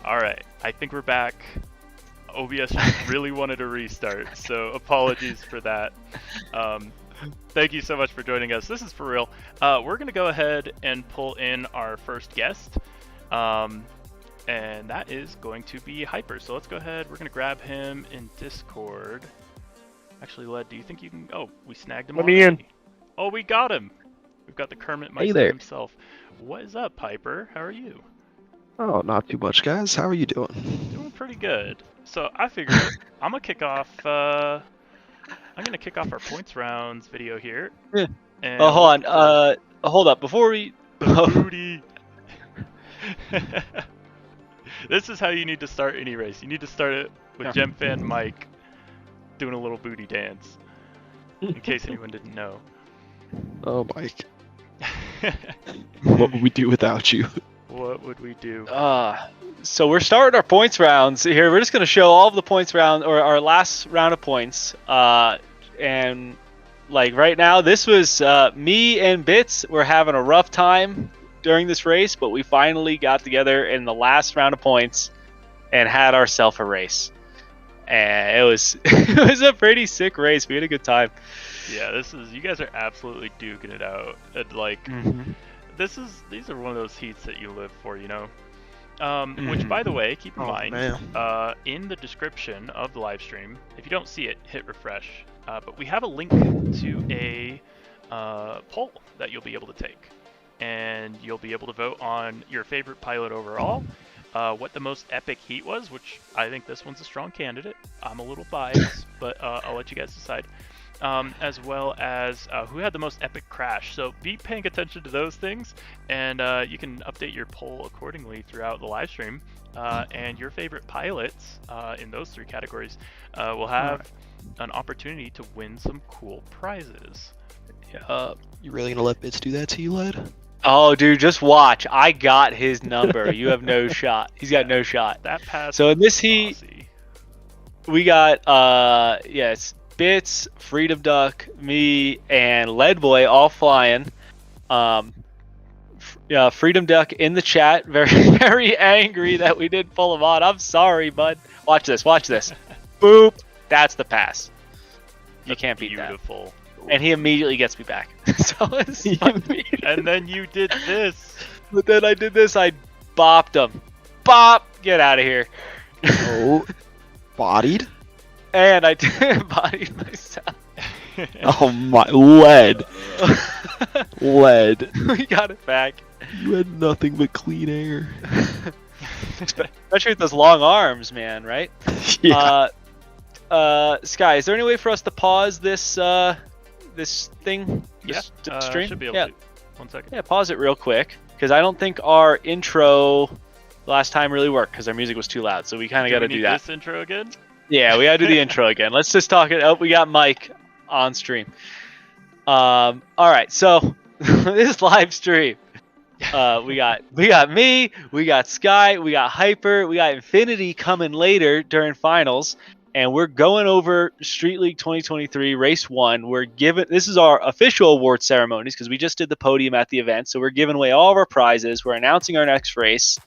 All right, I think we're back. OBS really wanted a restart, so apologies for that. Um, Thank you so much for joining us. This is for real. We're going to go ahead and pull in our first guest, and that is going to be Hyper. So let's go ahead. We're going to grab him in Discord. Actually, Led, do you think you can... Oh, we snagged him Let me in. Oh, we got him. We've got the Kermit Hey Meister there. himself. What is up, Hyper? How are you? Oh, not too much, guys. How are you doing? Doing pretty good. So I figured I'm gonna kick off. I'm gonna kick off our points rounds video here. Yeah. And Oh, hold on. Hold up. Before we. Booty. This is how you need to start any race. You need to start it with GemFan Mike doing a little booty dance. In case anyone didn't know. Oh, Mike. What would we do without you? What would we do? So we're starting our points rounds here. We're just gonna show all of the points round, or our last round of points. And like right now, this was me and Bits were having a rough time during this race, but we finally got together in the last round of points and had ourselves a race. And it was it was a pretty sick race. We had a good time. Yeah, you guys are absolutely duking it out. And like, these are one of those heats that you live for, you know. Which, by the way, keep in mind, in the description of the live stream, if you don't see it, hit refresh. But we have a link to a poll that you'll be able to take, and you'll be able to vote on your favorite pilot overall, what the most epic heat was, which I think this one's a strong candidate. I'm a little biased, but I'll let you guys decide. As well as who had the most epic crash. So be paying attention to those things, and you can update your poll accordingly throughout the live stream. And your favorite pilots in those three categories will have an opportunity to win some cool prizes. You really gonna let Bits do that to you, Led? Oh, dude, just watch. I got his number. You have no shot. He's got no shot. That pass. So in this heat, we got yes. Bits, Freedom Duck, me, and Leadboy all flying. Freedom Duck in the chat, very very angry that we didn't pull him on. I'm sorry, bud. Watch this. Watch this. Boop. That's the pass. You can't beat that. Beautiful. And he immediately gets me back. So it's and then you did this. But then I did this. I bopped him. Bop. Get out of here. Oh, bodied? And I bodied myself. Oh my, Led. Led. We got it back. You had nothing but clean air. Especially with those long arms, man, right? Yeah. Sky, is there any way for us to pause this this thing? This stream? Should be able to. 1 second. Yeah, pause it real quick, because I don't think our intro last time really worked, because our music was too loud, so we kind of got to do that. This intro again? Yeah, we gotta do the intro again. Let's just talk it. Oh, we got Mike on stream. All right, so this live stream, we got me, we got Sky, we got Hyper, we got Infinity coming later during finals, and we're going over Street League 2023 Race 1. This is our official award ceremonies, because we just did the podium at the event, so we're giving away all of our prizes. We're announcing our next race.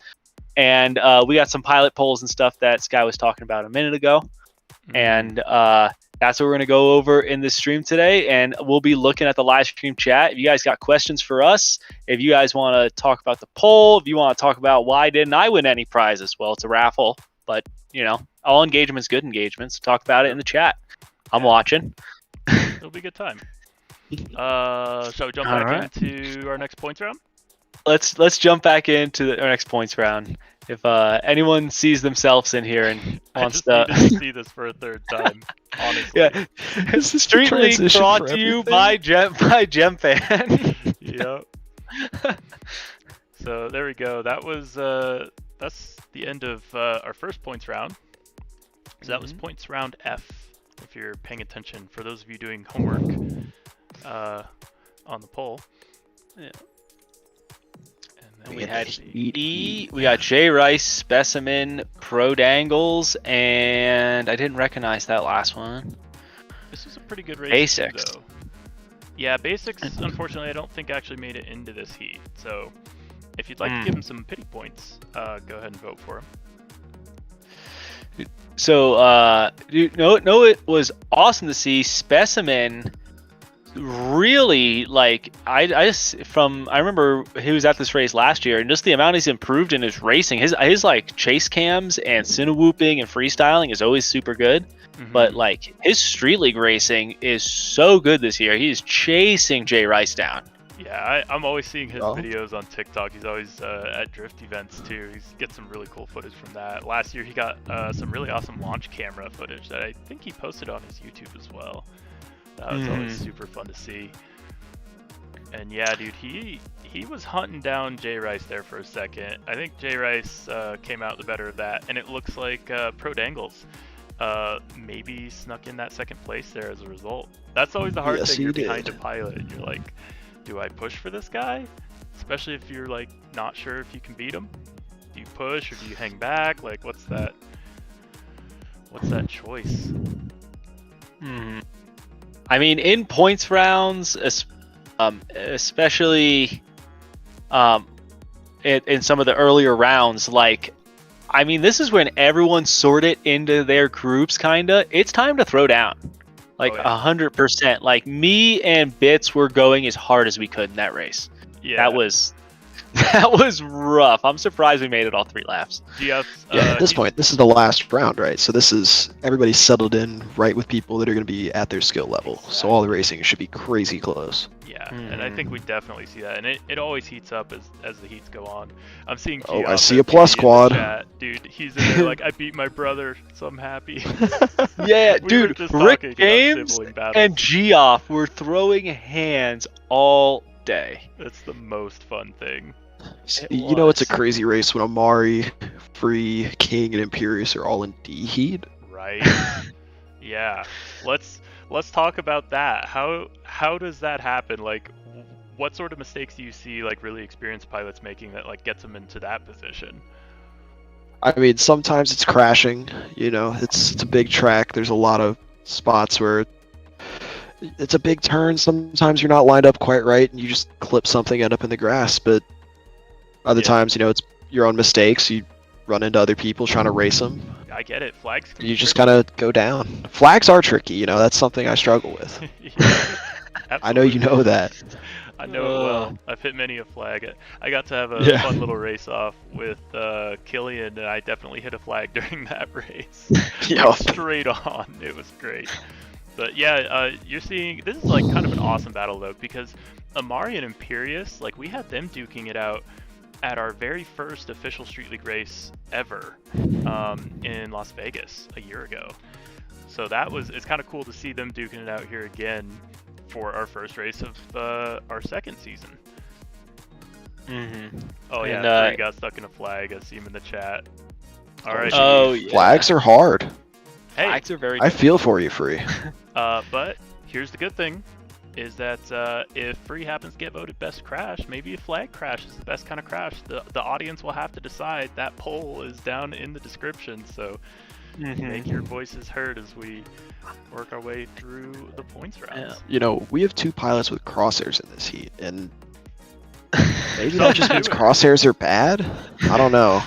And we got some pilot polls and stuff that Sky was talking about a minute ago. And that's what we're going to go over in this stream today. And we'll be looking at the live stream chat. If you guys got questions for us, if you guys want to talk about the poll, if you want to talk about why didn't I win any prizes, well, it's a raffle. But, you know, all engagement's good engagement. So talk about it in the chat. I'm watching. It'll be a good time. Shall we jump back into our next points round? Let's jump back into our next points round. If anyone sees themselves in here and wants to see this for a third time, honestly. Yeah, Is this Street League transition brought for to you everything? by GemFan. Yep. So there we go. That was that's the end of our first points round. So that was points round F. If you're paying attention, for those of you doing homework on the poll. Yeah. And We had E, we got J Rice, Specimen, Pro Dangles, and I didn't recognize that last one. This was a pretty good race. Basics. Though. Yeah, Basics, unfortunately, I don't think actually made it into this heat. So if you'd like to give him some pity points, go ahead and vote for him. So, it was awesome to see Specimen really I remember he was at this race last year, and just the amount he's improved in his racing, his like chase cams and cinewhooping and freestyling is always super good. But like his street league racing is so good this year. He's chasing Jay Rice down. Yeah, I'm always seeing his videos on TikTok. He's always at drift events too. He gets some really cool footage from that. Last year he got some really awesome launch camera footage that I think he posted on his YouTube as well. That was always super fun to see. And yeah, dude, he was hunting down Jay Rice there for a second. I think Jay Rice came out the better of that, and it looks like Pro Dangles maybe snuck in that second place there as a result. That's always the hard thing. You're behind a pilot, and you're like, do I push for this guy? Especially if you're like not sure if you can beat him. Do you push or do you hang back? Like, what's that choice? I mean, in points rounds, especially in some of the earlier rounds, I mean, this is when everyone's sorted into their groups, kinda. It's time to throw down. 100%. Like, me and Bits were going as hard as we could in that race. Yeah. That was rough. I'm surprised we made it all 3 laps. At this point, this is the last round, right? So this is everybody's settled in right with people that are going to be at their skill level. Exactly. So all the racing should be crazy close. Yeah, and I think we definitely see that, and it always heats up as the heats go on. I'm seeing. I see a plus squad. Dude, he's in there like, I beat my brother, so I'm happy. Yeah, dude, Rick James and Geoff were throwing hands all day. That's the most fun thing. You know, it's a crazy race when Amari, Free, King, and Imperius are all in D heat. Right. Yeah. Let's talk about that. How does that happen? Like, what sort of mistakes do you see like really experienced pilots making that like gets them into that position? I mean, sometimes it's crashing. You know, it's a big track. There's a lot of spots where it's a big turn. Sometimes you're not lined up quite right, and you just clip something, end up in the grass. But other times, you know, it's your own mistakes. You run into other people trying to race them. I get it. Flags. You just kind of go down. Flags are tricky. You know, that's something I struggle with. I know you know that. I know it well. I've hit many a flag. I got to have a fun little race off with Killian, and I definitely hit a flag during that race. Straight on. It was great. But yeah, you're seeing, this is like kind of an awesome battle though, because Amari and Imperius, like we had them duking it out at our very first official Street League race ever in Las Vegas a year ago. So it's kind of cool to see them duking it out here again for our first race of our second season. Oh yeah, Free got stuck in a flag. I see him in the chat. All right. Oh yeah. Flags are hard. Hey, flags are very. I feel for you, Free. But here's the good thing, is that if Free happens to get voted best crash, maybe a flag crash is the best kind of crash. The audience will have to decide. That poll is down in the description, so make your voices heard as we work our way through the points rounds. Yeah. You know, we have 2 pilots with crosshairs in this heat, and maybe that just means crosshairs are bad? I don't know.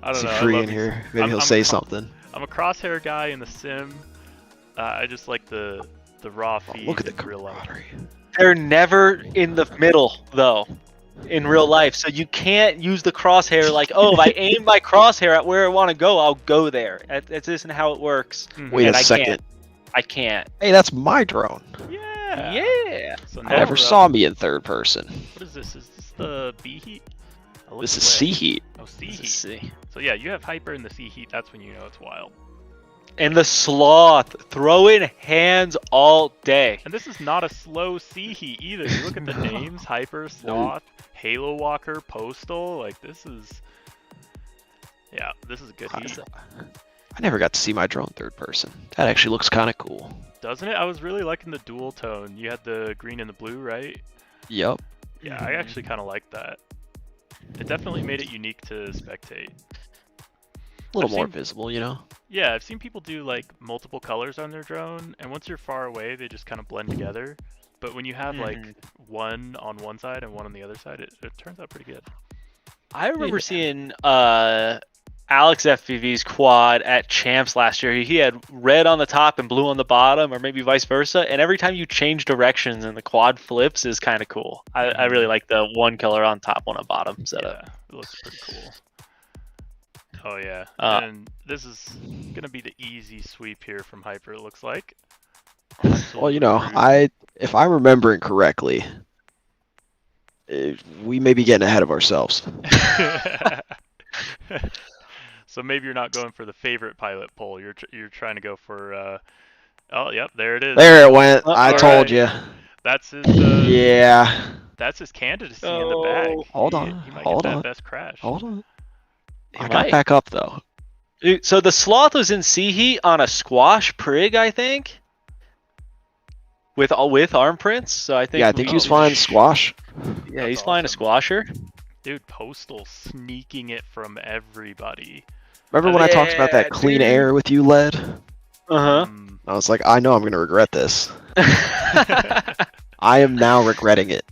I don't know. Free in here. Maybe he'll say something. I'm a crosshair guy in the sim. I just like the raw feed. Look at the camaraderie. They're never in the middle though, in real life. So you can't use the crosshair like, oh, if I aim my crosshair at where I want to go, I'll go there. That isn't how it works. Wait a second. I can't. Hey, that's my drone. Yeah. So I never saw me in third person. What is this? Is this the B heat? This is C heat. Oh, C heat. So yeah, you have hyper in the C heat. That's when you know it's wild. And the sloth throwing hands all day. And this is not a slow C heat either. You look at the names: hyper, sloth, Halo Walker, Postal. Like this is a good heat. I never got to see my drone third person. That actually looks kind of cool. Doesn't it? I was really liking the dual tone. You had the green and the blue, right? Yep. Yeah, I actually kind of like that. It definitely made it unique to spectate. A little more visible, you know? Yeah, I've seen people do like multiple colors on their drone, and once you're far away, they just kind of blend together. But when you have like one on one side and one on the other side, it turns out pretty good. I remember seeing Alex FPV's quad at Champs last year. He had red on the top and blue on the bottom, or maybe vice versa. And every time you change directions and the quad flips is kind of cool. I really like the one color on top, one on bottom setup. Yeah, it looks pretty cool. Oh yeah, and this is gonna be the easy sweep here from Hyper. It looks like. Well, you know, if I'm remembering correctly, we may be getting ahead of ourselves. So maybe you're not going for the favorite pilot poll. You're trying to go for. Oh, yep, there it is. There it went. I told you. That's his. Yeah. That's his candidacy in the bag. Hold on. He might get that best crash. Hold on. I got back up though. So the Sloth was in C heat on a squash prig, I think. With arm prints, so I think. Yeah, I think he was flying squash. Yeah, he's flying a squasher. Dude, Postal sneaking it from everybody. Remember when I talked about that clean air with you, Led? Uh-huh. I was like, I know I'm gonna regret this. I am now regretting it.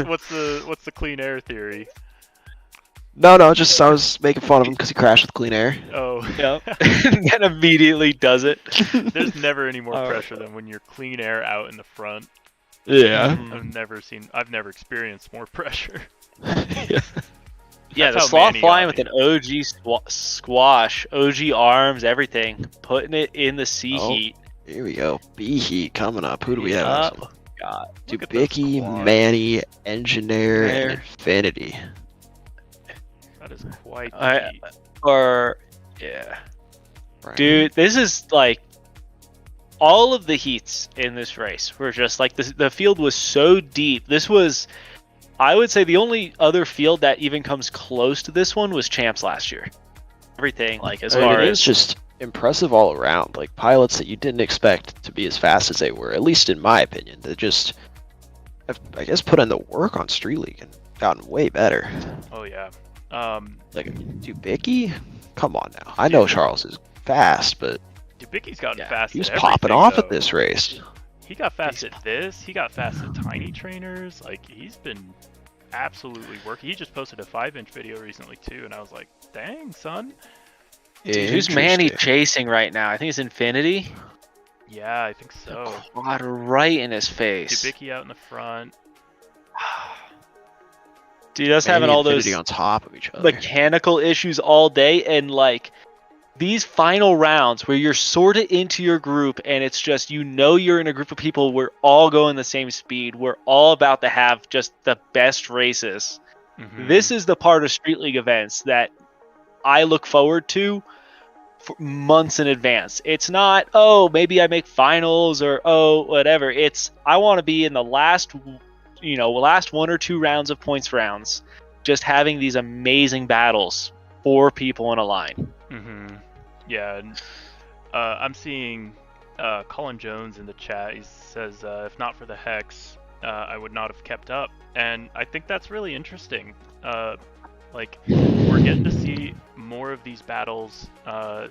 What's the clean air theory? No, just I was making fun of him because he crashed with clean air. Oh. Yep. And immediately does it. There's never any more pressure than when you're clean air out in the front. Yeah. I've never experienced more pressure. Yeah, the Sloth flying with an OG squash, OG arms, everything, putting it in the C heat. Here we go. B heat coming up. Who do we have? God. Dubicki, Manny, Engineer, and Infinity. That is quite yeah. Right. Dude, this is like all of the heats in this race were just like the field was so deep. This was, I would say, the only other field that even comes close to this one was Champs last year. Everything like as far as it was just impressive all around. Like pilots that you didn't expect to be as fast as they were, at least in my opinion. They just have, I guess, put in the work on Street League and gotten way better. Oh yeah. Like Dubicki? Come on now. I know Charles is fast, but Dubicki's gotten fast. He was popping off at this race. He got fast at this. He got fast at tiny trainers. Like he's been absolutely working. He just posted a 5-inch video recently too, and I was like, "Dang, son." Dude, who's Manny chasing right now? I think it's Infinity. Yeah, I think so. Quad right in his face. Dubicki out in the front. Dude, that's having all those on top of each other. Mechanical issues all day, and like these final rounds where you're sorted into your group and it's just, you know, you're in a group of people, we're all going the same speed, we're all about to have just the best races. This is the part of Street League events that I look forward to for months in advance. It's not, oh, maybe I make finals or oh, whatever. It's, I want to be in the last 1 or 2 rounds of points rounds, just having these amazing battles, 4 people in a line. Yeah, and I'm seeing Colin Jones in the chat. He says, if not for the Hex, I would not have kept up. And I think that's really interesting. Like, we're getting to see more of these battles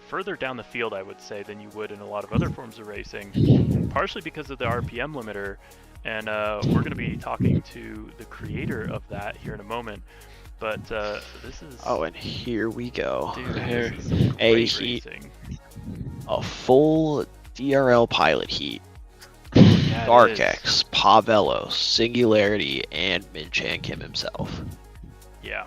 further down the field, I would say, than you would in a lot of other forms of racing, partially because of the RPM limiter. And we're going to be talking to the creator of that here in a moment. But this is... Oh, and here we go. Dude, here. This is A heat. Racing. A full DRL pilot heat. Yeah, Dark X, Pavello, Singularity, and Min Chan Kim himself. Yeah.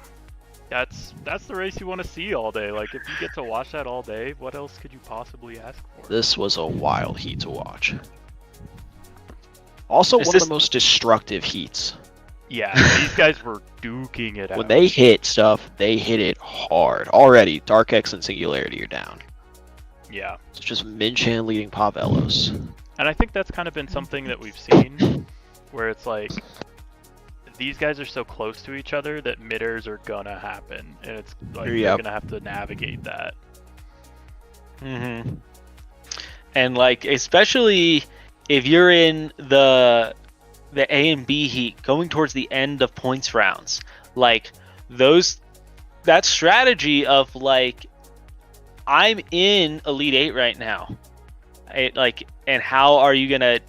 That's the race you want to see all day. Like, if you get to watch that all day, what else could you possibly ask for? This was a wild heat to watch. Also, one of the most destructive heats. Yeah, these guys were duking it out. When they hit stuff, they hit it hard. Already, Dark X and Singularity are down. Yeah. It's just Min Chan leading Pavellos. And I think that's kind of been something that we've seen, where it's like, these guys are so close to each other that mid-airs are gonna happen, and it's like you're gonna have to navigate that. And like, especially if you're in the A and B heat going towards the end of points rounds, like that strategy of like, I'm in Elite 8 right now, and how are you gonna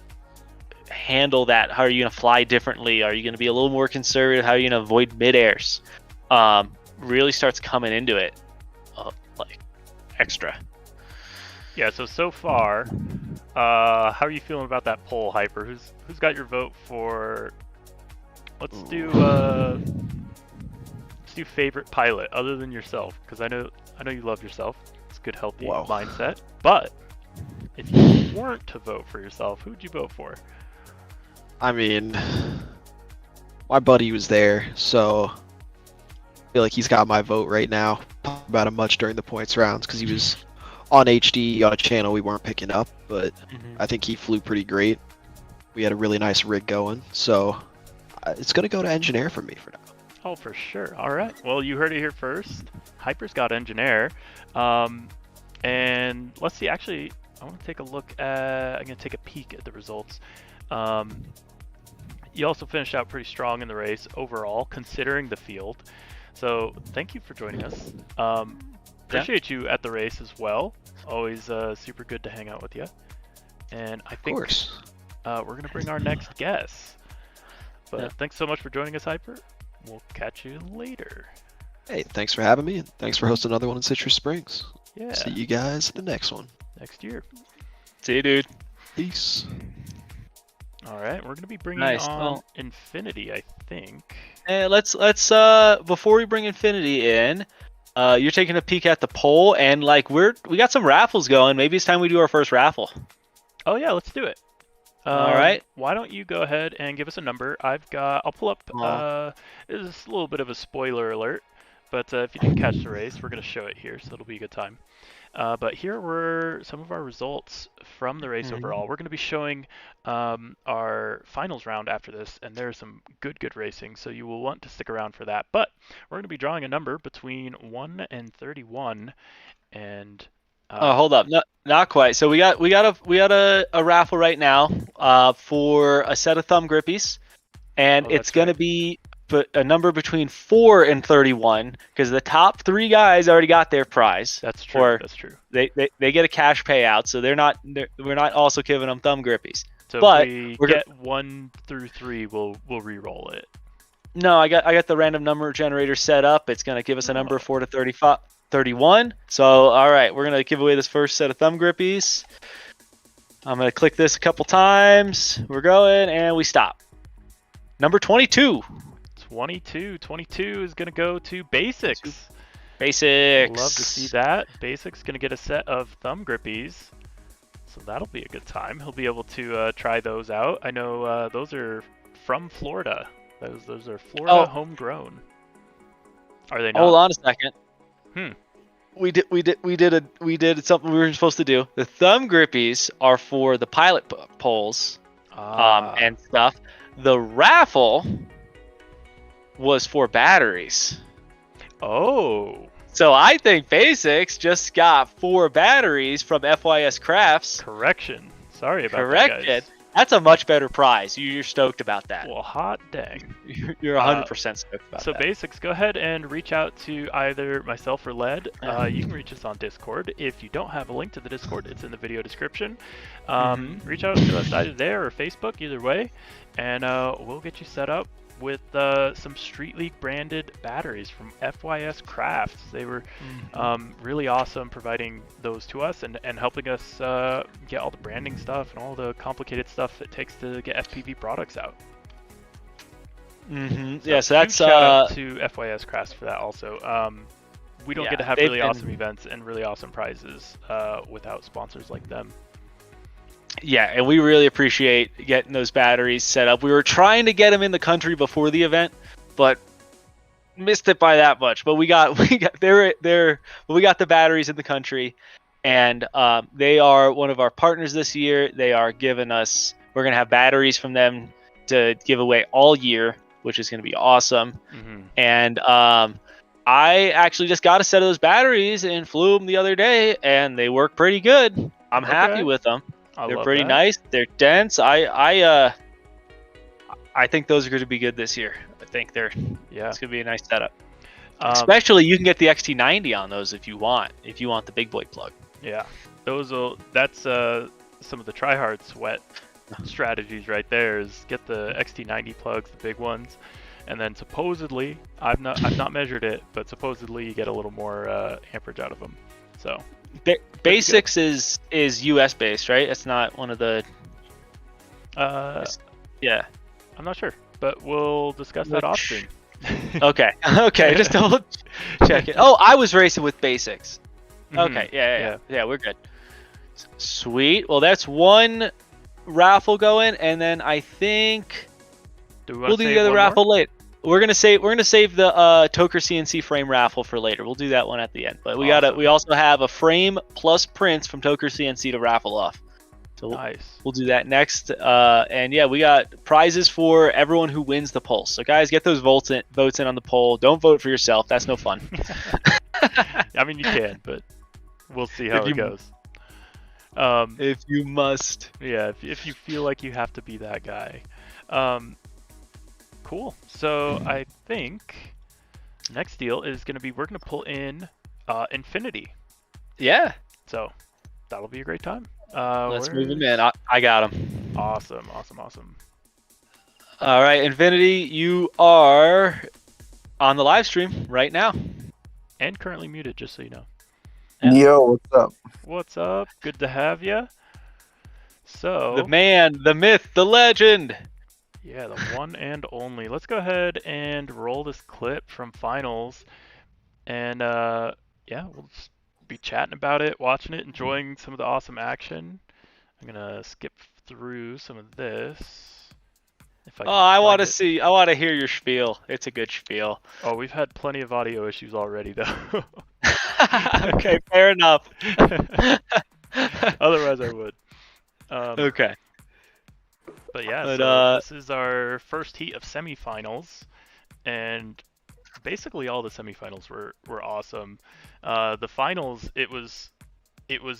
handle that? How are you gonna fly differently? Are you gonna be a little more conservative? How are you gonna avoid mid-airs? Really starts coming into it. like extra. Yeah. So far, how are you feeling about that poll, Hyper? Who's got your vote for? Let's do favorite pilot other than yourself, because I know you love yourself. It's a good, healthy mindset. But if you weren't to vote for yourself, who'd you vote for? I mean, my buddy was there, so I feel like he's got my vote right now. Talked about him much during the points rounds because he was on HD on a channel we weren't picking up, but I think he flew pretty great. We had a really nice rig going, so it's gonna go to engineer for me for now. Oh, for sure. All right. Well, you heard it here first. Hyper's got engineer, and let's see. Actually, I want to take a look at. I'm gonna take a peek at the results. You also finished out pretty strong in the race overall, considering the field. So thank you for joining us. Appreciate you at the race as well. Always super good to hang out with you. And I think we're going to bring our next guest. But thanks so much for joining us, Hyper. We'll catch you later. Hey, thanks for having me, and thanks for hosting another one in Citrus Springs. Yeah. See you guys in the next one. Next year. See you, dude. Peace. All right, we're going to be bringing on Infinity, I think. Let's before we bring Infinity in, you're taking a peek at the poll, and like we got some raffles going. Maybe it's time we do our first raffle. Oh yeah, let's do it. All right. Why don't you go ahead and give us a number? I'll pull up. This is a little bit of a spoiler alert, but if you didn't catch the race, we're going to show it here, so it'll be a good time. But here were some of our results from the race overall. We're going to be showing our finals round after this, and there's some good racing, so you will want to stick around for that. But we're going to be drawing a number between 1 and 31, and hold up, not quite. So we got a raffle right now for a set of thumb grippies, and it's going to be a number between 4 and 31, because the top 3 guys already got their prize. That's true. That's true. They get a cash payout, so we're not also giving them thumb grippies. So but if we get 1 through 3, we'll re-roll it. No, I got the random number generator set up. It's gonna give us a number 4 to 31. So all right, we're gonna give away this first set of thumb grippies. I'm gonna click this a couple times. We're going, and we stop. Number 22. 22 is going to go to Basics. Basics. Love to see that. Basics going to get a set of thumb grippies. So that'll be a good time. He'll be able to try those out. I know those are from Florida. Those are Florida homegrown. Are they not? Hold on a second. We did something we were supposed to do. The thumb grippies are for the pilot poles and stuff. The raffle was for batteries. Oh. So I think Basics just got 4 batteries from FYS Crafts. Correction. Sorry about that, guys. That's a much better prize. You're stoked about that. Well, hot dang. You're 100% stoked about that. So Basics, go ahead and reach out to either myself or Led. You can reach us on Discord. If you don't have a link to the Discord, it's in the video description. Reach out to us either there or Facebook, either way, and we'll get you set up with some Street League branded batteries from FYS Crafts. They were really awesome providing those to us and helping us get all the branding stuff and all the complicated stuff it takes to get FPV products out. So that's shout out to FYS Crafts for that also. We don't get to have really awesome events and really awesome prizes without sponsors like them. Yeah, and we really appreciate getting those batteries set up. We were trying to get them in the country before the event, but missed it by that much. But we got the batteries in the country, and they are one of our partners this year. They are giving us. We're gonna have batteries from them to give away all year, which is gonna be awesome. And I actually just got a set of those batteries and flew them the other day, and they work pretty good. I'm happy with them. They're pretty nice. They're dense. I think those are going to be good this year. I think it's going to be a nice setup. Especially you can get the XT90 on those if you want the big boy plug. Yeah, that's some of the tryhard sweat strategies right there. Is get the XT90 plugs, the big ones, and then supposedly I've not measured it, but supposedly you get a little more amperage out of them. So basics is US based, right? It's not one of the. Yeah. I'm not sure, but we'll discuss that off stream. Okay. Just double check it. Oh, I was racing with basics. Okay. Yeah. We're good. Sweet. Well, that's one raffle going, and then I think we'll do the other raffle later. We're gonna save the Toker CNC frame raffle for later. We'll do that one at the end. But we also have a frame plus prints from Toker CNC to raffle off. So nice. We'll do that next. And yeah, we got prizes for everyone who wins the poll. So guys, get those votes in on the poll. Don't vote for yourself. That's no fun. I mean, you can, but we'll see how it goes. If you must. Yeah, if you feel like you have to be that guy. Cool. So I think next deal is going to be we're going to pull in Infinity. Yeah. So that'll be a great time. Let's move him in. I got him. Awesome. All right, Infinity, you are on the live stream right now. And currently muted, just so you know. Yo, what's up? What's up? Good to have you. So the man, the myth, the legend. Yeah, the one and only. Let's go ahead and roll this clip from finals, and we'll just be chatting about it, watching it, enjoying some of the awesome action. I'm gonna skip through some of this. I want to hear your spiel. It's a good spiel. Oh, we've had plenty of audio issues already, though. Okay, fair enough. Otherwise, I would. Okay. But yeah, so this is our first heat of semifinals, and basically all the semifinals were awesome. The finals, it was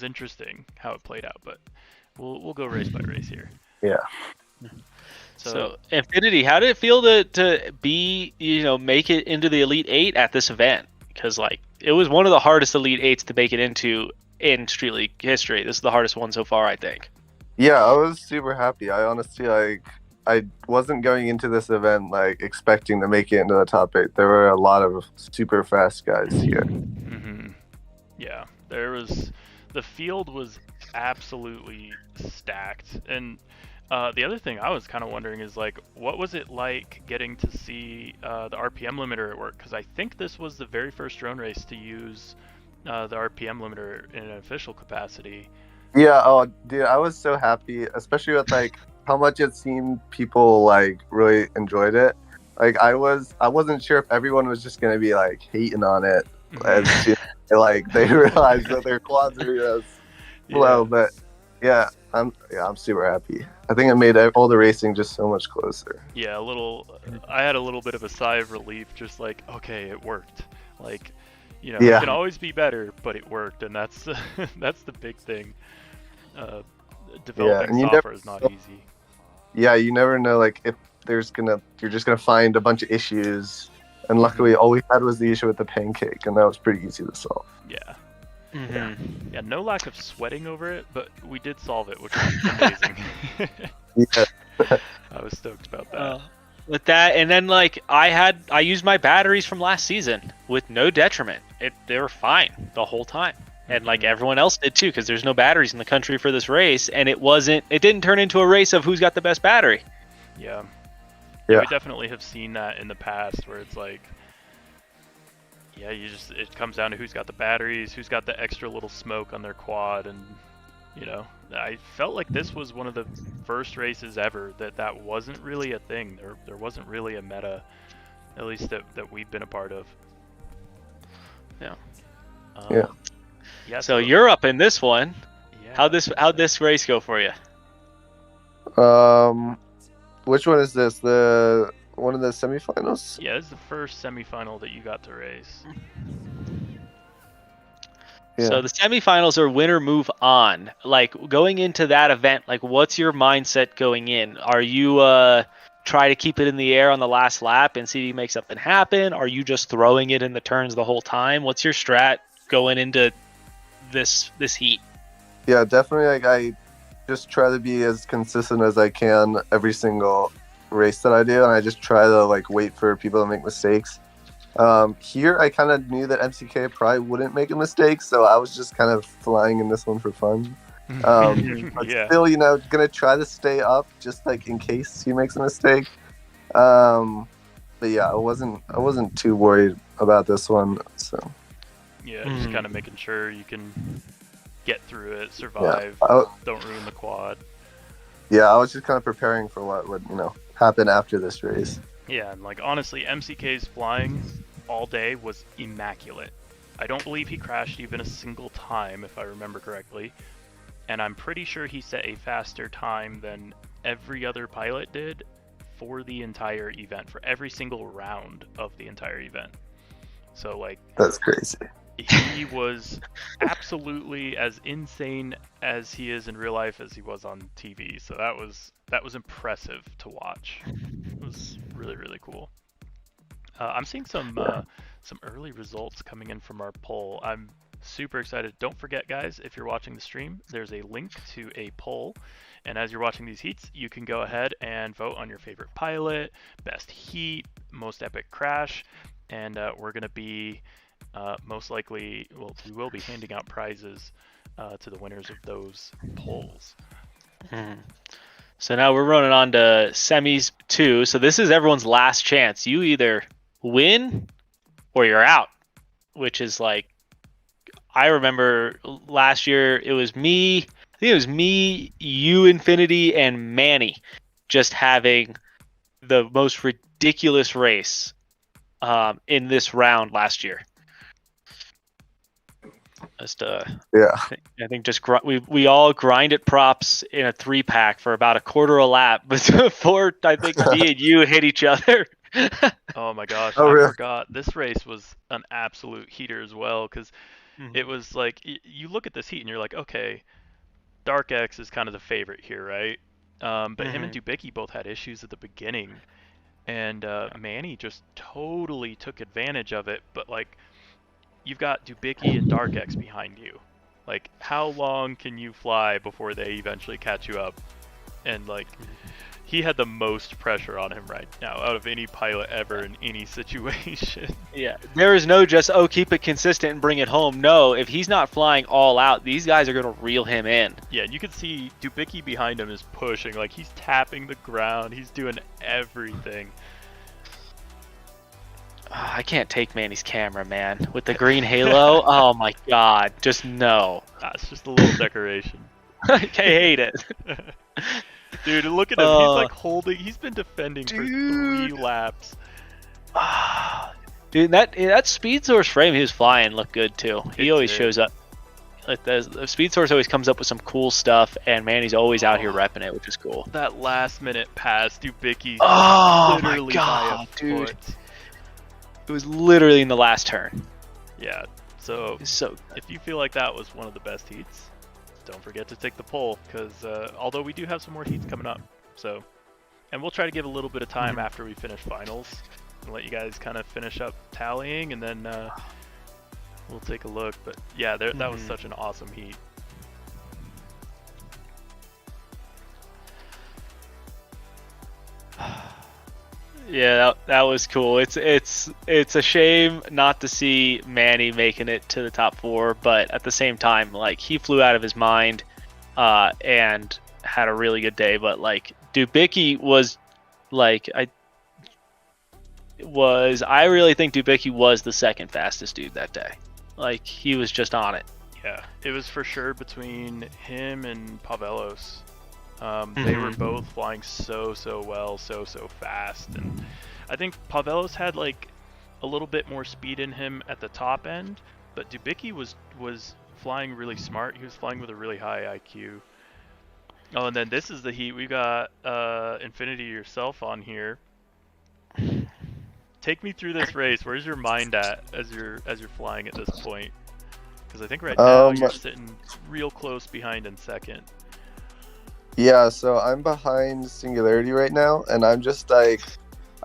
interesting how it played out, but we'll go race by race here. Yeah. So Infinity, how did it feel to be, make it into the Elite 8 at this event? Because it was one of the hardest Elite 8s to make it into in Street League history. This is the hardest one so far, I think. Yeah, I was super happy. I honestly I wasn't going into this event expecting to make it into the top 8. There were a lot of super fast guys here. Mm-hmm. Yeah, the field was absolutely stacked, and the other thing I was kind of wondering is what was it like getting to see the RPM limiter at work? Because I think this was the very first drone race to use the RPM limiter in an official capacity. Yeah, oh dude, I was so happy, especially with how much it seemed people really enjoyed it. I wasn't sure if everyone was just gonna be hating on it as soon as they realized that their quads were slow. But yeah, I'm super happy. I think it made all the racing just so much closer. Yeah, I had a little bit of a sigh of relief, just okay, it worked. It can always be better, but it worked, and that's that's the big thing. Developing software is not easy. Yeah, you never know if you're just gonna find a bunch of issues, and luckily all we had was the issue with the pancake, and that was pretty easy to solve. Yeah. Mm-hmm. Yeah, no lack of sweating over it, but we did solve it, which was amazing. Yeah. I was stoked about that. With that, and then I used my batteries from last season with no detriment. They were fine the whole time. And everyone else did too, because there's no batteries in the country for this race, and it didn't turn into a race of who's got the best battery. Yeah. We definitely have seen that in the past, where it's it comes down to who's got the batteries, who's got the extra little smoke on their quad, and I felt like this was one of the first races ever that wasn't really a thing. There wasn't really a meta, at least that we've been a part of. Yeah. Yeah. So you're up in this one. Yeah. How'd this race go for you? Which one is this? The one of the semifinals? Yeah, this is the first semifinal that you got to race. Yeah. So the semifinals are win or move on. Going into that event, what's your mindset going in? Are you try to keep it in the air on the last lap and see if you make something happen? Are you just throwing it in the turns the whole time? What's your strat going into this heat? Yeah, definitely. I just try to be as consistent as I can every single race that I do, and I just try to like wait for people to make mistakes. Here, I kind of knew that MCK probably wouldn't make a mistake, so I was just kind of flying in this one for fun. But still, gonna try to stay up just like in case he makes a mistake. But yeah, I wasn't too worried about this one. So yeah, just kind of making sure you can get through it, survive, don't ruin the quad. Yeah, I was just kind of preparing for what would happen after this race. Yeah, and like honestly, MCK's flying all day was immaculate. I don't believe he crashed even a single time, if I remember correctly. And I'm pretty sure he set a faster time than every other pilot did for the entire event, for every single round of the entire event. So like, that's crazy. He was absolutely as insane as he is in real life as he was on TV. So that was impressive to watch. It was really, really cool. I'm seeing some early results coming in from our poll. I'm super excited. Don't forget, guys, if you're watching the stream, there's a link to a poll. And as you're watching these heats, you can go ahead and vote on your favorite pilot, best heat, most epic crash, and we're going to be most likely, we will be handing out prizes to the winners of those polls. So now we're running on to semis 2. So this is everyone's last chance. You either win or you're out, which is like, I remember last year it was me, I think it was me, you, Infinity, and Manny just having the most ridiculous race in this round last year. Just I think just we all grinded props in a 3-pack for about a quarter a lap before I think me and you hit each other. Oh my gosh, I forgot. This race was an absolute heater as well, because it was like, you look at this heat and you're like, okay, Dark X is kind of the favorite here, right? But him and Dubicki both had issues at the beginning, and Manny just totally took advantage of it. But like, you've got Dubicki and Dark X behind you. Like, how long can you fly before they eventually catch you up? And like, he had the most pressure on him right now out of any pilot ever in any situation. Yeah, there is no just, keep it consistent and bring it home. No, if he's not flying all out, these guys are going to reel him in. Yeah, you can see Dubicki behind him is pushing. Like, he's tapping the ground. He's doing everything. I can't take Manny's camera, man. With the green halo, oh my god, just no. It's just a little decoration. I hate it. Dude, look at him. He's like holding. He's been defending for 3 laps. Dude, that speed source frame he was flying looked good too. He always shows up. Like the speed source always comes up with some cool stuff, and Manny's always out here repping it, which is cool. That last minute pass, Dubicki. Oh literally my god, dude! Foot. It was literally in the last turn. Yeah. So if you feel like that was one of the best heats, don't forget to take the poll, because although we do have some more heats coming up, and we'll try to give a little bit of time after we finish finals and let you guys kind of finish up tallying, and then we'll take a look. But yeah, that was such an awesome heat. Yeah, that was cool. It's a shame not to see Manny making it to the top 4, but at the same time, like, he flew out of his mind and had a really good day. But like, Dubicki was like, I really think Dubicki was the second fastest dude that day. Like, he was just on it. Yeah, it was for sure between him and Pavelos. They were both flying so well, so fast, and I think Pavelos had like a little bit more speed in him at the top end, but Dubicki was flying really smart. He was flying with a really high IQ. Oh, and then this is the heat. We got Infinity yourself on here. Take me through this race. Where's your mind at as you're flying at this point? Because I think right now you're sitting real close behind in second. Yeah, so I'm behind Singularity right now, and I'm just like,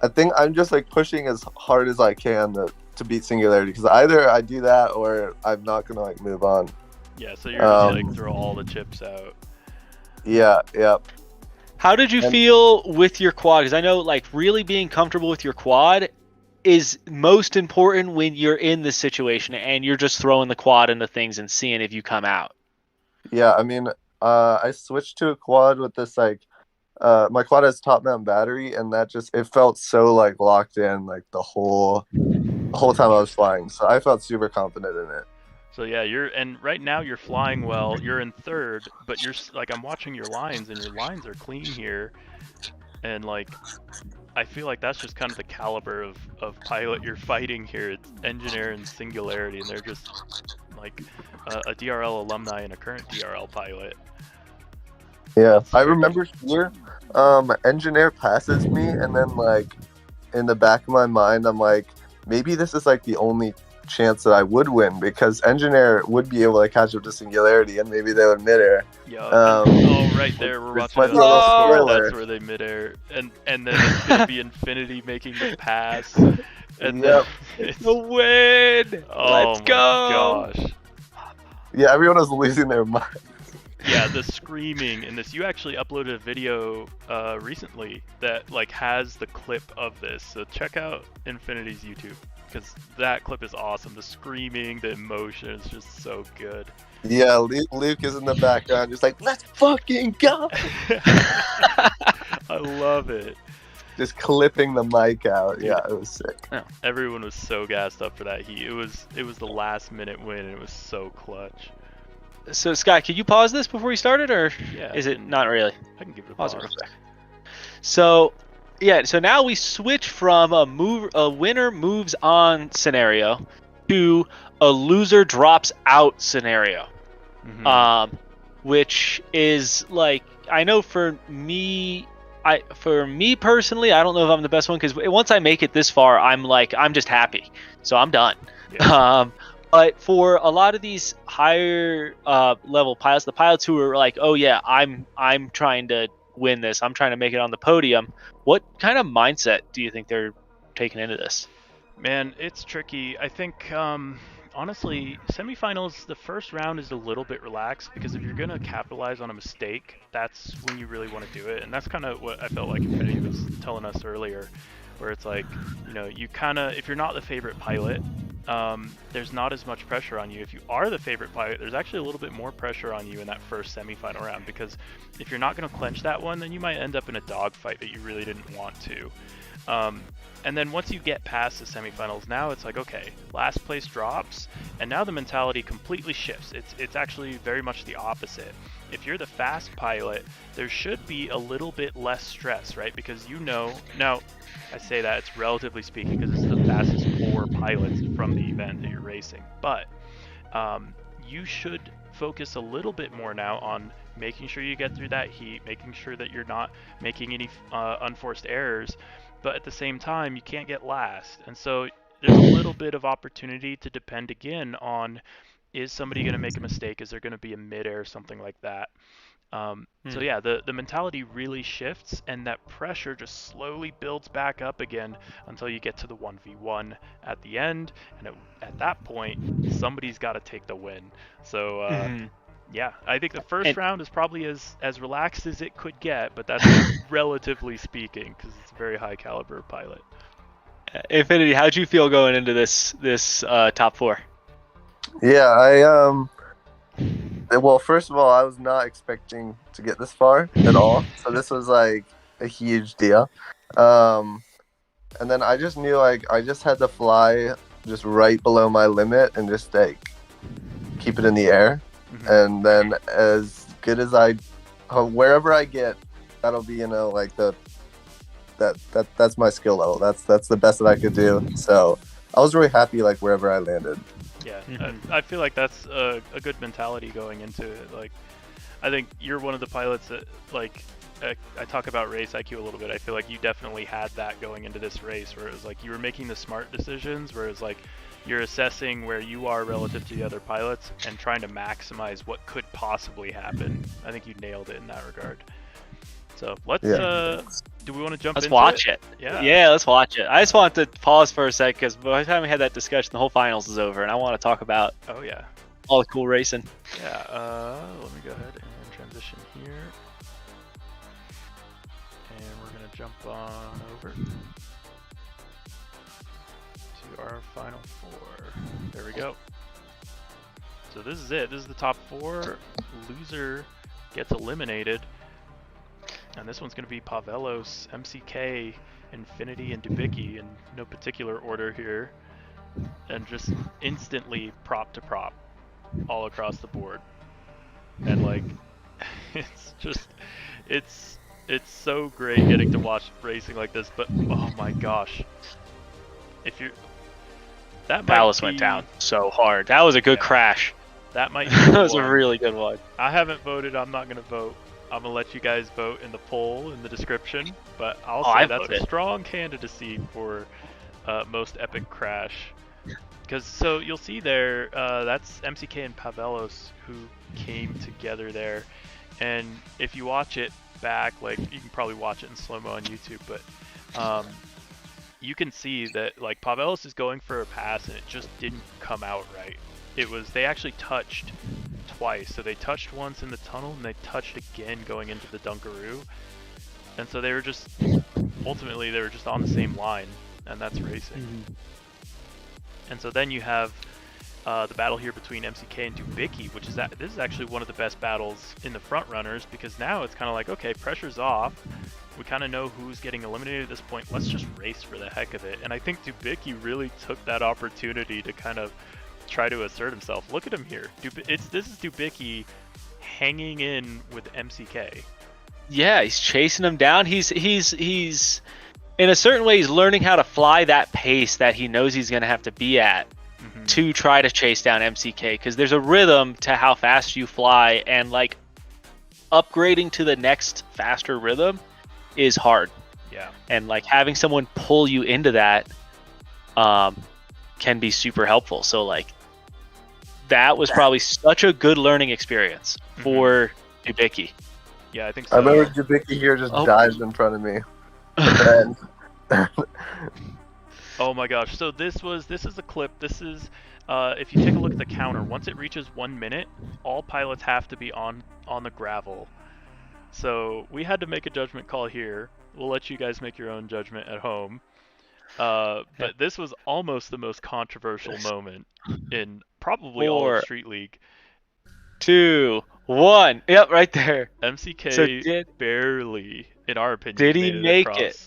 I think I'm just like pushing as hard as I can to beat Singularity, because either I do that or I'm not gonna like move on. Yeah, so you're just like throw all the chips out. Yeah. How did you feel with your quad? Because I know, like, really being comfortable with your quad is most important when you're in this situation and you're just throwing the quad into things and seeing if you come out. Yeah, I mean, I switched to a quad with this, like, my quad has top mount battery, and that just, it felt so, like, locked in, like, the whole time I was flying. So I felt super confident in it. So yeah, and right now you're flying well. You're in third, but you're like, I'm watching your lines, and your lines are clean here, and like, I feel like that's just kind of the caliber of pilot you're fighting here. It's Engineer and Singularity, and they're just like a DRL alumni and a current DRL pilot. Yeah, I remember here, Engineer passes me, and then, like, in the back of my mind, I'm like, maybe this is, like, the only chance that I would win, because Engineer would be able to catch up to Singularity, and maybe they would midair. Oh, right there, we're watching that's where they midair, and then it's gonna be Infinity making the pass, and then it's a win. Let's go. Gosh. Yeah, everyone was losing their mind. Yeah, the screaming in this. You actually uploaded a video recently that like has the clip of this, so check out Infinity's YouTube, because that clip is awesome. The screaming, the emotion is just so good. Yeah, Luke is in the background just like, let's fucking go. I love it. Just clipping the mic out. Yeah, it was sick. Yeah. Everyone was so gassed up for that heat. It was the last minute win, and it was so clutch. So Sky, could you pause this before you started, or is it not really? I can give it a pause. It real quick. So yeah, so now we switch from a winner moves on scenario to a loser drops out scenario. Mm-hmm. Which is like, I know for me personally, I don't know if I'm the best one, because once I make it this far, I'm just happy, so I'm done. Yeah. But for a lot of these higher level pilots, the pilots who are like, oh yeah, I'm trying to win this, I'm trying to make it on the podium, what kind of mindset do you think they're taking into this? Man, it's tricky. I think honestly, semifinals, the first round is a little bit relaxed, because if you're going to capitalize on a mistake, that's when you really want to do it. And that's kind of what I felt like Infinity was telling us earlier, where it's like, you know, you kind of, if you're not the favorite pilot, there's not as much pressure on you. If you are the favorite pilot, there's actually a little bit more pressure on you in that first semifinal round, because if you're not going to clinch that one, then you might end up in a dogfight that you really didn't want to. And then once you get past the semifinals, now it's like, okay, last place drops, and now the mentality completely shifts. It's actually very much the opposite. If you're the fast pilot, there should be a little bit less stress, right? Because you know, now I say that it's relatively speaking, because it's the fastest 4 pilots from the event that you're racing, but you should focus a little bit more now on making sure you get through that heat, making sure that you're not making any unforced errors, but at the same time, you can't get last. And so there's a little bit of opportunity to depend again on, is somebody going to make a mistake? Is there going to be a mid-air, something like that? So yeah, the mentality really shifts, and that pressure just slowly builds back up again until you get to the 1v1 at the end, and at that point, somebody's got to take the win. So yeah, I think the first round is probably as relaxed as it could get, but that's relatively speaking, because it's a very high caliber pilot. Infinity, how'd you feel going into this top 4? Yeah, well, first of all, I was not expecting to get this far at all, so this was like a huge deal. And then I just knew, like, I just had to fly just right below my limit and just like keep it in the air. And then as good as wherever I get, that'll be, you know, like that's my skill level. That's the best that I could do. So I was really happy, like, wherever I landed. Yeah, I feel like that's a good mentality going into it. Like, I think you're one of the pilots that, like, I talk about race IQ a little bit. I feel like you definitely had that going into this race, where it was like you were making the smart decisions, where it's like you're assessing where you are relative to the other pilots and trying to maximize what could possibly happen. I think you nailed it in that regard. So let's do we want to jump into it? Let's watch it. Yeah, let's watch it. I just want to pause for a sec, because by the time we had that discussion, the whole finals is over, and I want to talk about all the cool racing. Yeah, let me go ahead and transition here. jump on over to our final 4. There we go. So this is it. This is the top 4. Loser gets eliminated. And this one's going to be Pavelos, MCK, Infinity, and Dubicki in no particular order here. And just instantly prop to prop all across the board. And like, it's so great getting to watch racing like this, but oh my gosh. If you're... Palace went down so hard. That was a good crash. That might be that was a really good one. I haven't voted. I'm not going to vote. I'm going to let you guys vote in the poll in the description. But I'll say that's a strong candidacy for most epic crash. Because so you'll see there, that's MCK and Pavelos who came together there. And if you watch it back, like you can probably watch it in slow-mo on YouTube, but you can see that like Pavelos is going for a pass and it just didn't come out right. They actually touched twice. So they touched once in the tunnel and they touched again going into the Dunkaroo. And so they were just, ultimately they were just on the same line, and that's racing. Mm-hmm. And so then you have the battle here between MCK and Dubicki, which is this is actually one of the best battles in the front runners, because now it's kind of like, okay, pressure's off. We kind of know who's getting eliminated at this point. Let's just race for the heck of it. And I think Dubicki really took that opportunity to kind of try to assert himself. Look at him here. This is Dubicki hanging in with MCK. Yeah, he's chasing him down. He's in a certain way, he's learning how to fly that pace that he knows he's going to have to be at to try to chase down MCK, because there's a rhythm to how fast you fly, and like upgrading to the next faster rhythm is hard. Yeah. And like having someone pull you into that can be super helpful. So like that was probably such a good learning experience for Dubicki. Yeah, I think so. I remember Dubicki here just dived in front of me. Oh my gosh! So this is a clip. This is if you take a look at the counter, once it reaches 1 minute, all pilots have to be on the gravel. So we had to make a judgment call here. We'll let you guys make your own judgment at home. But this was almost the most controversial moment in probably all of Street League. 2, 1. Yep, right there. MCK barely, in our opinion, did he make it?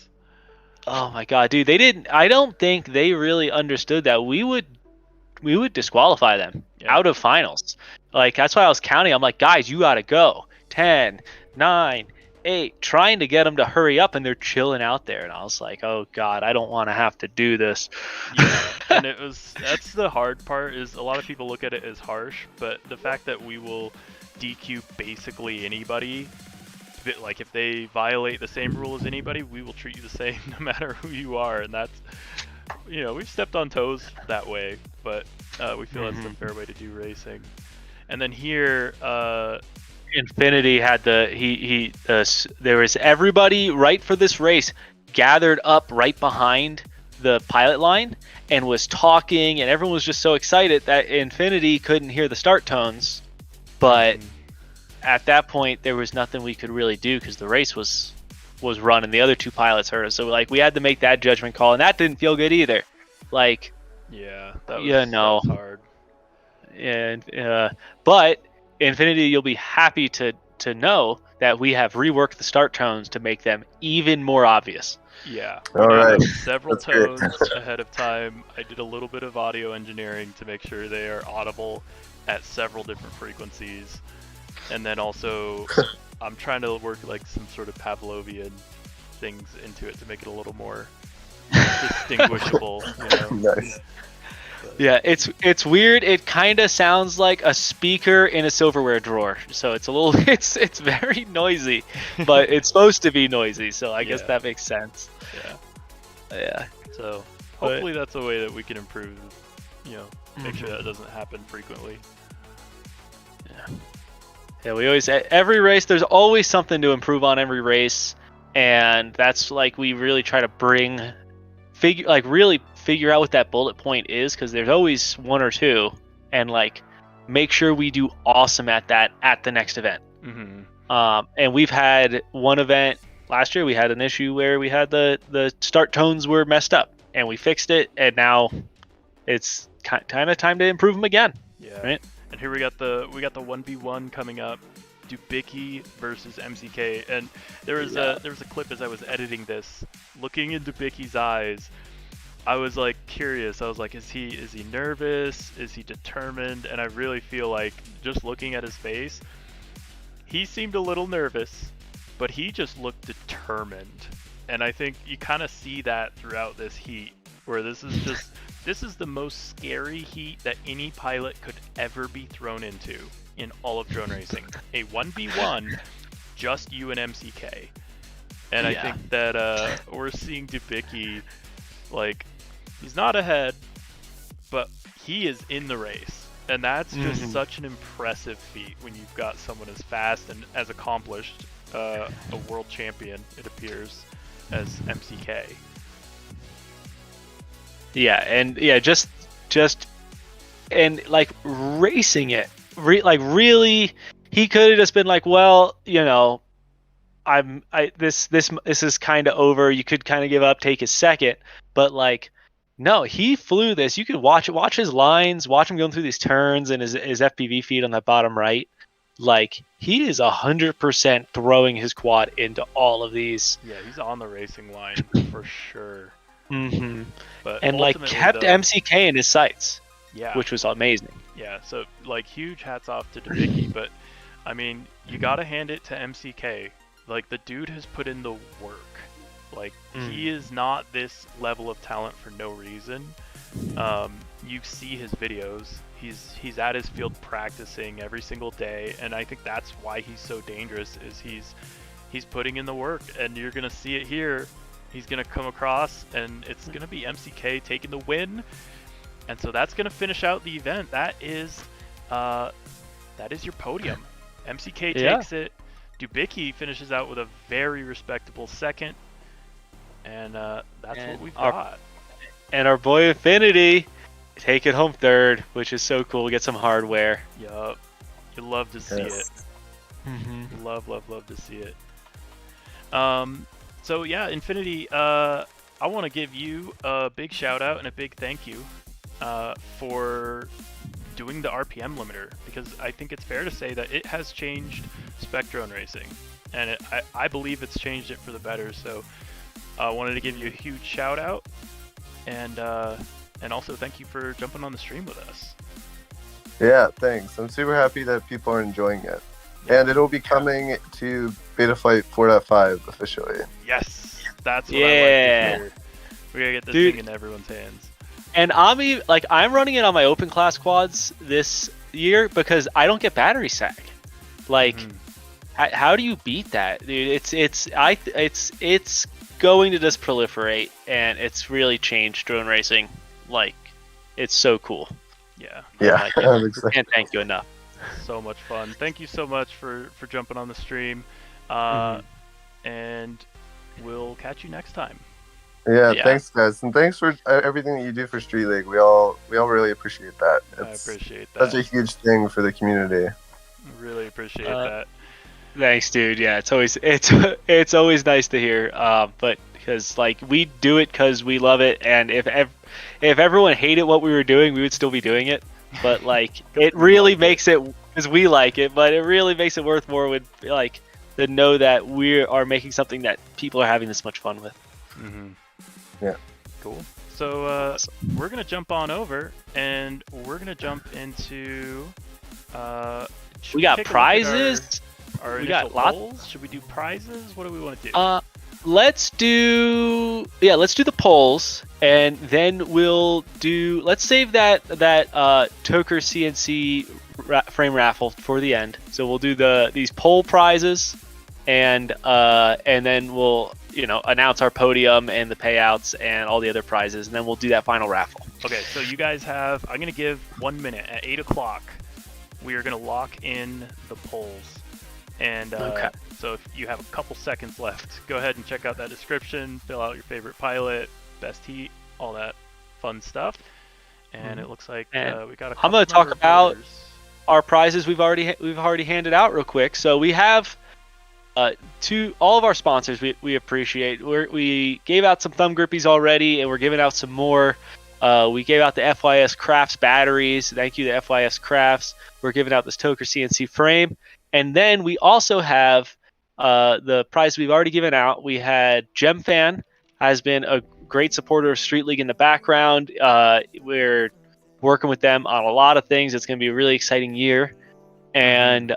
Oh my god, dude! I don't think they really understood that we would disqualify them out of finals. Like that's why I was counting. I'm like, guys, you gotta go. 10, 9, 8, trying to get them to hurry up, and they're chilling out there. And I was like, oh god, I don't want to have to do this. Yeah, and that's the hard part. Is a lot of people look at it as harsh, but the fact that we will DQ basically anybody. Like if they violate the same rule as anybody, we will treat you the same no matter who you are, and that's, we've stepped on toes that way, but we feel that's the fair way to do racing. And then here, Infinity had there was everybody right for this race gathered up right behind the pilot line and was talking, and everyone was just so excited that Infinity couldn't hear the start tones, but. At that point, there was nothing we could really do because the race was run and the other 2 pilots heard us. So like we had to make that judgment call, and that didn't feel good either. Like, yeah, that was hard. And but Infinity, you'll be happy to know that we have reworked the start tones to make them even more obvious. Yeah. All right. Several tones ahead of time. I did a little bit of audio engineering to make sure they are audible at several different frequencies. And then also, I'm trying to work like some sort of Pavlovian things into it to make it a little more distinguishable. Nice. Yeah, it's weird. It kind of sounds like a speaker in a silverware drawer. So it's a little, it's very noisy, but it's supposed to be noisy. So I guess that makes sense. Yeah. So hopefully that's a way that we can improve. Make sure that doesn't happen frequently. Yeah. Yeah, we always, every race, there's always something to improve on every race, and that's like we really try to really figure out what that bullet point is, because there's always 1 or 2, and like make sure we do awesome at that at the next event. And we've had one event last year we had an issue where we had the start tones were messed up, and we fixed it, and now it's kind of time to improve them again. Yeah. Right. And here we got the 1v1 coming up. Dubicki versus MCK, and there was a clip as I was editing this, looking in Dubicki's eyes. I was like curious. I was like, is he nervous? Is he determined? And I really feel like just looking at his face, he seemed a little nervous, but he just looked determined. And I think you kind of see that throughout this heat, where this is the most scary heat that any pilot could ever be thrown into in all of drone racing. A 1v1, just you and MCK. And I think that we're seeing Dubicki, like, he's not ahead, but he is in the race. And that's just such an impressive feat when you've got someone as fast and as accomplished, a world champion, it appears, as MCK. Yeah, and just and like racing it, really, he could have just been like, well, you know, this is kind of over. You could kind of give up, take a second, but like, no, he flew this. You could watch his lines, watch him going through these turns and his FPV feed on that bottom right. Like, he is 100% throwing his quad into all of these. Yeah, he's on the racing line for sure. But and like kept MCK in his sights, which was amazing. Yeah, so like huge hats off to Dubicki, but I mean, you gotta hand it to MCK. Like, the dude has put in the work. Like, he is not this level of talent for no reason. You see his videos. He's at his field practicing every single day, and I think that's why he's so dangerous. Is he's putting in the work, and you're gonna see it here. He's going to come across, and it's going to be MCK taking the win. And so that's going to finish out the event. That is your podium. MCK takes it. Dubicki finishes out with a very respectable second. And that's what we've got. And our boy Infinity take it home third, which is so cool. Get some hardware. Yup. You love to see it. Love to see it. So yeah, Infinity, I want to give you a big shout out and a big thank you for doing the RPM limiter, because I think it's fair to say that it has changed Spec drone racing, and I believe it's changed it for the better. So I wanted to give you a huge shout out, and also thank you for jumping on the stream with us. Yeah, thanks. I'm super happy that people are enjoying it. And it'll be coming to Beta Flight 4.5 officially. Yes, that's what I like to hear. We gotta get this thing in everyone's hands. And I'm running it on my open class quads this year because I don't get battery sag. Like, how do you beat that, dude? It's going to just proliferate, and it's really changed drone racing. Like, it's so cool. Yeah. Yeah. I can't thank you enough. So much fun. Thank you so much for jumping on the stream, and we'll catch you next time. Yeah, thanks guys, and thanks for everything that you do for Street League. We all really appreciate that. It's I appreciate that. Such a huge thing for the community. Really appreciate that. Thanks, dude. Yeah, it's always nice to hear. But because like we do it because we love it, and if everyone hated what we were doing, we would still be doing it. But like, it really makes it, because we like it, but it really makes it worth more with like to know that we are making something that people are having this much fun with. Yeah. Cool. So we're gonna jump on over, and we're gonna jump into. We got prizes. Our we got polls. Should we do prizes? What do we want to do? Let's do the polls, and then let's save that Toker CNC frame raffle for the end. So we'll do these poll prizes, and then we'll announce our podium and the payouts and all the other prizes, and then we'll do that final raffle. Okay, so you guys have, I'm gonna give 1 minute. At 8 o'clock we are gonna lock in the polls, and so if you have a couple seconds left, go ahead and check out that description, fill out your favorite pilot, best heat, all that fun stuff. And it looks like we got a couple. I'm going to talk about our prizes we've already handed out real quick. So we have to all of our sponsors, we appreciate. We gave out some thumb grippies already, and we're giving out some more. We gave out the FYS Crafts batteries. Thank you to FYS Crafts. We're giving out this Toker CNC frame. And then we also have the prize we've already given out. We had GemFan has been a great supporter of Street League in the background. We're working with them on a lot of things. It's going to be a really exciting year. And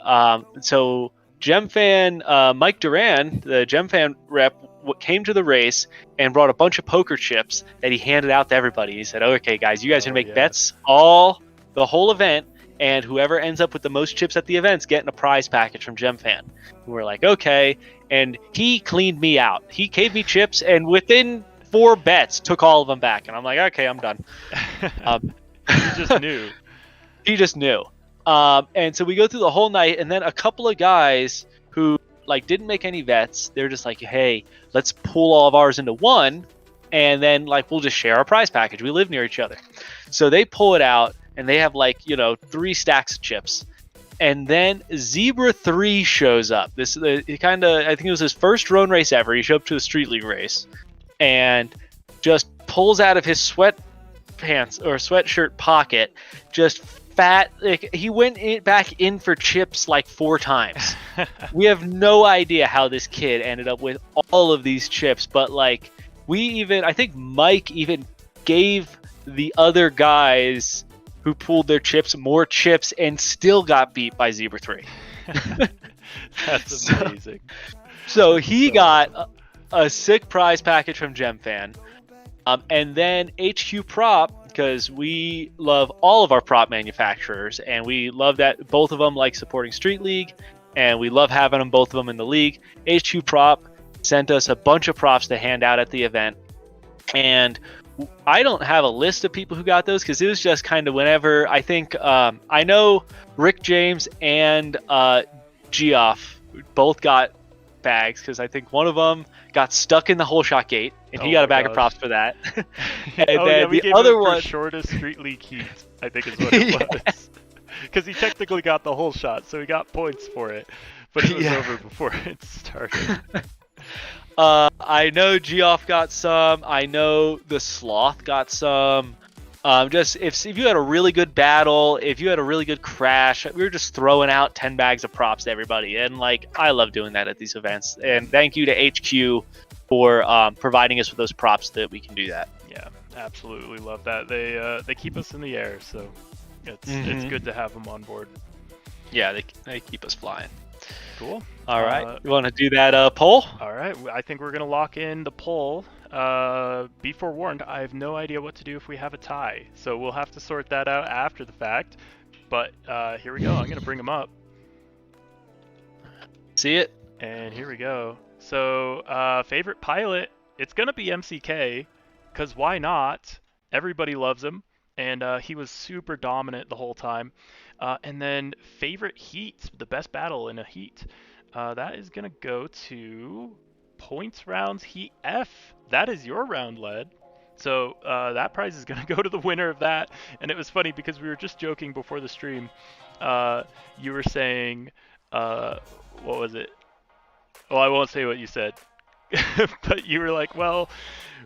so GemFan, Mike Duran, the GemFan rep, came to the race and brought a bunch of poker chips that he handed out to everybody. He said, okay, guys, you guys can make bets the whole event, and whoever ends up with the most chips at the event's getting a prize package from GemFan. And we're like, okay. And he cleaned me out. He gave me chips, and within 4 bets, took all of them back. And I'm like, okay, I'm done. He just knew. He just knew. And so we go through the whole night, and then a couple of guys who didn't make any bets, they're just like, hey, let's pull all of ours into one, and then we'll just share our prize package. We live near each other. So they pull it out, and they have 3 stacks of chips. And then Zebra 3 shows up. I think it was his first drone race ever. He showed up to a Street League race and just pulls out of his sweatpants or sweatshirt pocket just fat, he went back in for chips 4 times. We have no idea how this kid ended up with all of these chips, but I think Mike even gave the other guys who pulled their chips more chips and still got beat by Zebra 3. That's amazing. So he got a sick prize package from GemFan. And then HQ Prop, because we love all of our prop manufacturers, and we love that both of them like supporting Street League, and we love having them, both of them in the league. HQ Prop sent us a bunch of props to hand out at the event, and I don't have a list of people who got those because it was just kind of whenever. I think I know Rick James and Geoff both got bags, because I think one of them got stuck in the hole shot gate, and he got a bag of props for that. And then we the gave other him one, for shortest Street League heat, I think is what it was, because he technically got the whole shot, so he got points for it, but it was over before it started. I know Geoff got some. I know the Sloth got some. Just if you had a really good battle, if you had a really good crash, we were just throwing out 10 bags of props to everybody, and I love doing that at these events. And thank you to HQ for providing us with those props that we can do that. Yeah, absolutely love that. They keep us in the air, so it's good to have them on board. Yeah, they keep us flying. Cool. All right, you want to do that poll? All right, I think we're gonna lock in the poll. Be forewarned, I have no idea what to do if we have a tie, so we'll have to sort that out after the fact. But here we go. I'm gonna bring them up. See it? And here we go. So favorite pilot, it's gonna be MCK, because why not? Everybody loves him, and he was super dominant the whole time. And then favorite heat, the best battle in a heat, that is gonna go to Points Rounds Heat F. That is your round, Led. So that prize is gonna go to the winner of that. And it was funny because we were just joking before the stream. You were saying, what was it? Well, I won't say what you said, but you were like, well,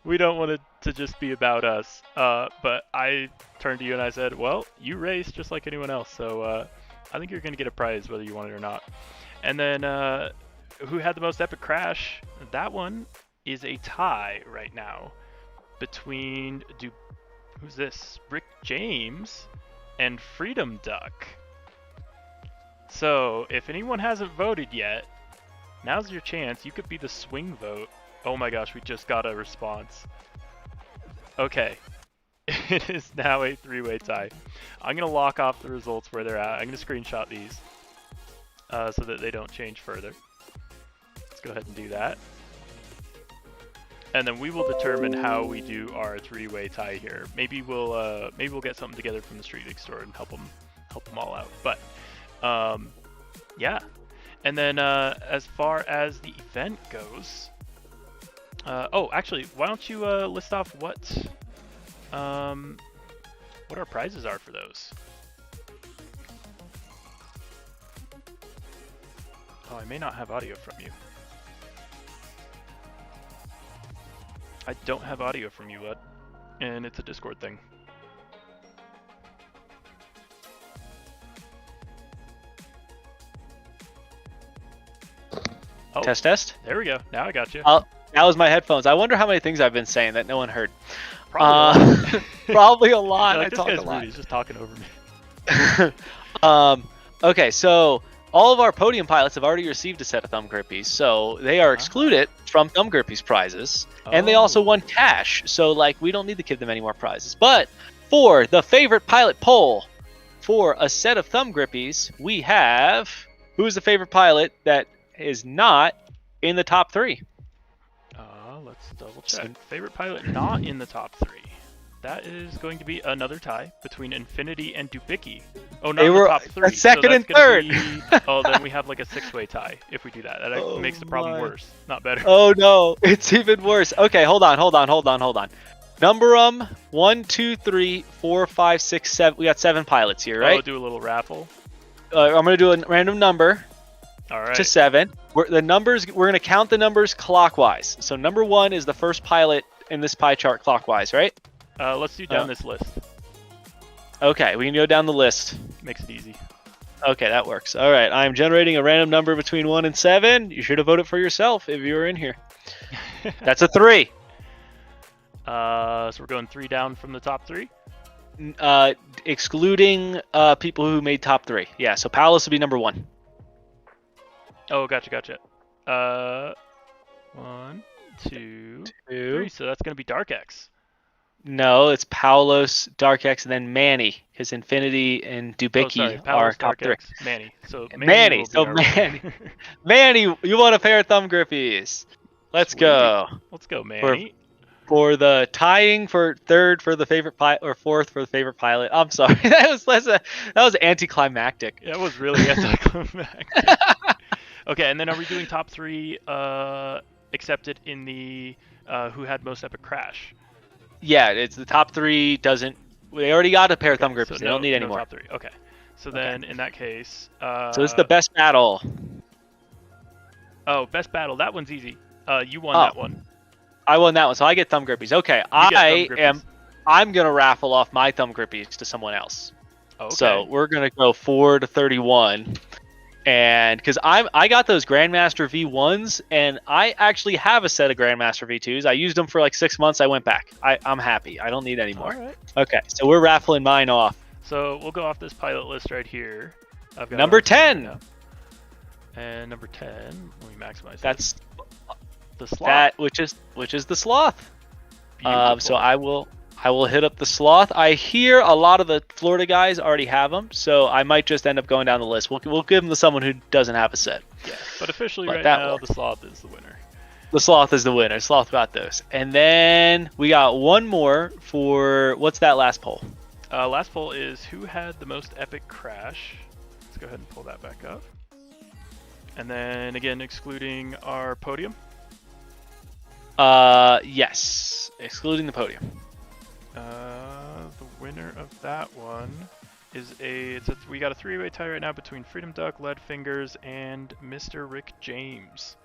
we don't want it to just be about us. But I turned to you and I said, well, you race just like anyone else, so I think you're going to get a prize whether you want it or not. And then who had the most epic crash? That one is a tie right now between, who's this? Rick James and Freedom Duck. So if anyone hasn't voted yet, now's your chance. You could be the swing vote. Oh my gosh, we just got a response. Okay. It is now a 3-way tie. I'm going to lock off the results where they're at. I'm going to screenshot these so that they don't change further. Let's go ahead and do that. And then we will determine how we do our 3-way tie here. Maybe we'll get something together from the Street League store and help them all out. But yeah. And then as far as the event goes, actually, why don't you list off what our prizes are for those? Oh, I may not have audio from you. I don't have audio from you, bud. And it's a Discord thing. Oh, Test. there we go. Now I got you. That was my headphones. I wonder how many things I've been saying that no one heard. Probably a lot. Probably a lot. Like, I this talk guy's a lot. rude. He's just talking over me. Okay, so all of our podium pilots have already received a set of thumb grippies, so they are excluded from thumb grippies prizes, and they also won cash. So like we don't need to give them any more prizes. But for the favorite pilot poll, for a set of thumb grippies, we have who is the favorite pilot that is not in the top 3? Let's double check. Favorite pilot not in the top 3. That is going to be another tie between Infinity and Dubicki. Oh, not in the top 3. Second and third. Oh, then we have like a 6-way tie if we do that. That makes the problem worse, not better. Oh no, it's even worse. Okay, hold on. Number 1, 2, 3, 4, 5, 6, 7. We got 7 pilots here, right? Oh, do a little raffle. I'm gonna do a random number. All right. To 7. We're gonna count the numbers clockwise. So number 1 is the first pilot in this pie chart clockwise, right? Let's do down this list. Okay, we can go down the list. Makes it easy. Okay, that works. All right, I'm generating a random number between 1 and 7. You should have voted for yourself if you were in here. That's a 3. So we're going 3 down from the top 3? Excluding people who made top 3. Yeah, so Paulus will be number 1. Oh, gotcha. 1, 2, 3. So that's going to be Dark X. No, it's Paulos, Dark X, and then Manny. His Infinity and Dubicki are top 3. Manny. So Manny. Manny, you want a pair of thumb grippies? Let's go. Let's go, Manny. For the tying for 3rd for the favorite pilot or 4th for the favorite pilot. I'm sorry, that was anticlimactic. That was really anticlimactic. Okay, and then are we doing top 3 accepted in the who had most epic crash? Yeah, it's the top 3 doesn't. They already got a pair of thumb grippies. So they don't need any more. Top 3. Okay. So then in that case. So this is the best battle. Oh, best battle. That one's easy. You won that one. I won that one, so I get thumb grippies. Okay, I'm gonna raffle off my thumb grippies to someone else. Okay. So we're gonna go 4 to 31. And because I got those Grandmaster V1s, and I actually have a set of Grandmaster V2s. I used them for like 6 months. I went back. I'm happy. I don't need any more. All right. Okay, so we're raffling mine off. So we'll go off this pilot list right here. I've got number 10. And number 10. Let me maximize. That's the sloth. That which is the sloth. So I will hit up the sloth. I hear a lot of the Florida guys already have them, so I might just end up going down the list. We'll give them to someone who doesn't have a set. Yeah, but officially right now, the sloth is the winner. The sloth is the winner. Sloth got those. And then we got one more for, what's that last poll? Last poll is who had the most epic crash. Let's go ahead and pull that back up. And then again, excluding our podium. Yes, excluding the podium. The winner of that one is we got a 3-way tie right now between Freedom Duck, Leadfingers, and Mr. Rick James.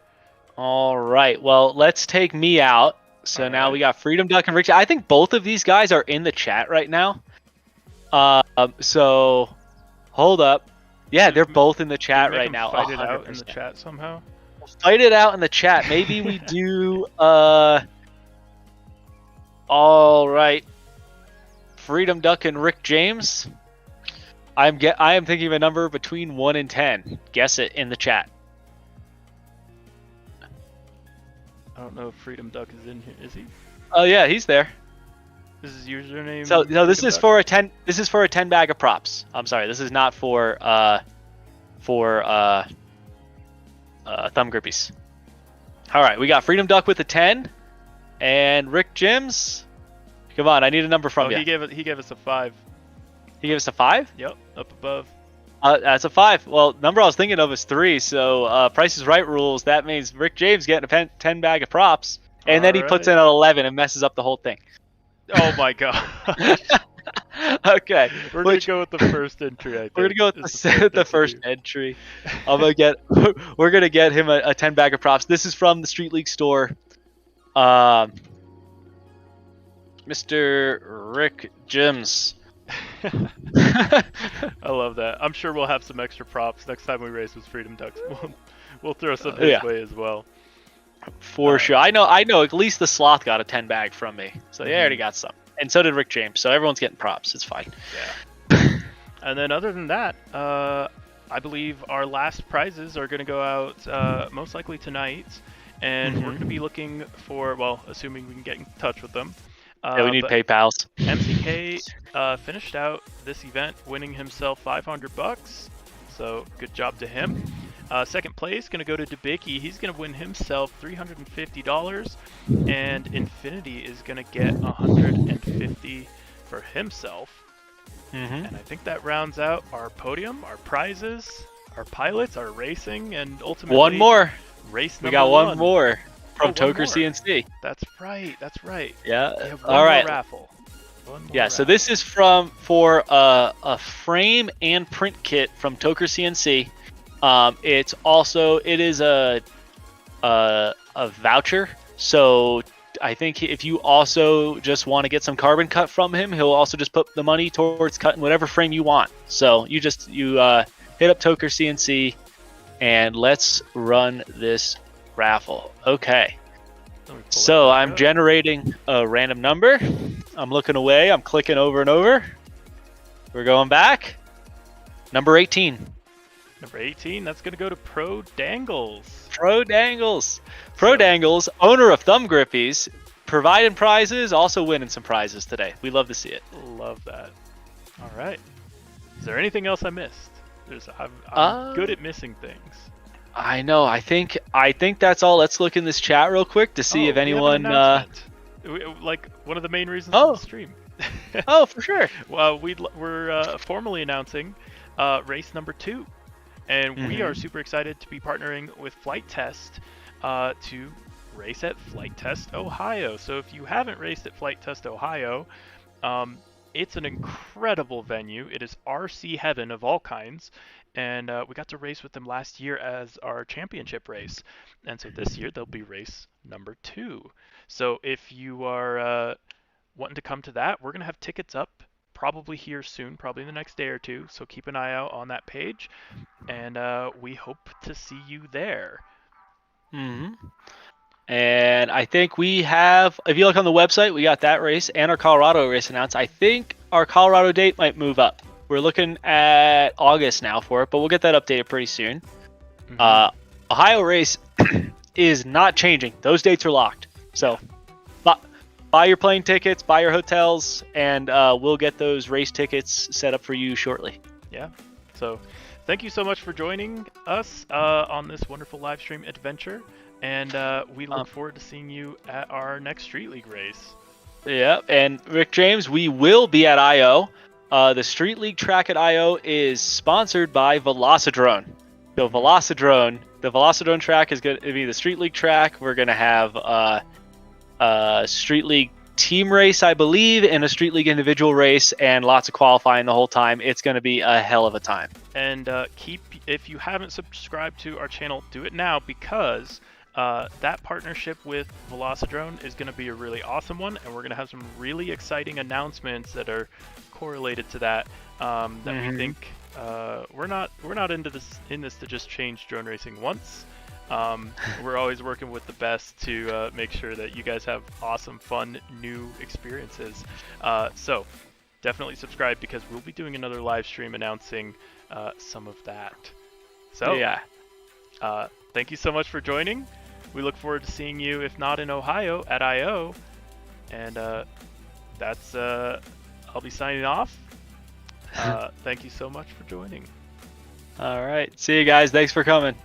All right, well, let's take me out. So now we got Freedom Duck and Rick. I think both of these guys are in the chat right now. So hold up. Yeah, they're both in the chat right now. Fight it out in the chat somehow. Fight it out in the chat. Maybe we do. All right. Freedom Duck and Rick James. I am thinking of a number between 1 and 10. Guess it in the chat. I don't know if Freedom Duck is in here. Is he? Oh yeah, he's there. This is username. So no, this is for a 10. This is for a 10 bag of props. I'm sorry. This is not for thumb grippies. All right, we got Freedom Duck with a 10, and Rick Jims. Come on, I need a number from you. He gave us a 5. He gave us a 5? Yep, up above. That's a 5. Well, number I was thinking of is 3. So Price is Right rules. That means Rick James getting a 10 bag of props, and then he puts in an 11 and messes up the whole thing. Oh my god. Okay. We're gonna go with the first entry. I think. We're gonna go with the first entry. We're gonna get him a 10 bag of props. This is from the Street League store. Mr. Rick Jims. I love that. I'm sure we'll have some extra props next time we race with Freedom Ducks. We'll throw some his way as well. For sure. I know. At least the Sloth got a 10 bag from me, so they already got some. And so did Rick James. So everyone's getting props. It's fine. Yeah. And then other than that, I believe our last prizes are going to go out most likely tonight, and we're going to be looking for, well, assuming we can get in touch with them. Yeah, we need PayPals. MCK finished out this event winning himself $500. So good job to him. Second place going to go to Debicki. He's going to win himself $350, and Infinity is going to get $150 for himself. And I think that rounds out our podium, our prizes, our pilots, our racing, and ultimately one more. Race number we got one more from Toker CNC. That's right. Yeah. All right. Raffle. So this is for a frame and print kit from Toker CNC. It is a voucher. So I think if you also just want to get some carbon cut from him, he'll also just put the money towards cutting whatever frame you want. So you hit up Toker CNC and let's run this raffle. Okay. So I'm generating a random number. I'm looking away. I'm clicking over and over. We're going back. Number 18. Number 18, that's going to go to Pro Dangles. Pro Dangles, owner of Thumb Grippies, providing prizes, also winning some prizes today. We love to see it. Love that. All right. Is there anything else I missed? I'm good at missing things. I know. I think that's all. Let's look in this chat real quick to see if anyone. Like one of the main reasons for the stream. Oh, for sure. Well, we're formally announcing race number 2. And we are super excited to be partnering with Flight Test to race at Flight Test Ohio. So if you haven't raced at Flight Test Ohio, it's an incredible venue. It is RC heaven of all kinds. And we got to race with them last year as our championship race. And so this year they'll be race number 2. So if you are wanting to come to that, we're going to have tickets up probably here soon, probably in the next day or two. So keep an eye out on that page, and we hope to see you there. And I think we have, if you look on the website, we got that race and our Colorado race announced. I think our Colorado date might move up. We're looking at August now for it, but we'll get that updated pretty soon. Ohio race is not changing. Those dates are locked. So buy your plane tickets, buy your hotels, and we'll get those race tickets set up for you shortly. Yeah. So thank you so much for joining us on this wonderful live stream adventure. And we look forward to seeing you at our next Street League race. Yeah. And Rick James, we will be at I.O. The Street League track at I.O. is sponsored by Velocidrone. So the Velocidrone track is going to be the Street League track. We're going to have Street League team race, I believe, and a Street League individual race, and lots of qualifying the whole time. It's going to be a hell of a time. And if you haven't subscribed to our channel, do it now, because that partnership with Velocidrone is going to be a really awesome one, and we're going to have some really exciting announcements that are correlated to that. We think we're not in this to just change drone racing once. We're always working with the best to make sure that you guys have awesome, fun, new experiences. So definitely subscribe, because we'll be doing another live stream announcing some of that. So yeah, thank you so much for joining. We look forward to seeing you, if not in Ohio, at I.O. And that's I'll be signing off. Thank you so much for joining. All right. See you guys. Thanks for coming.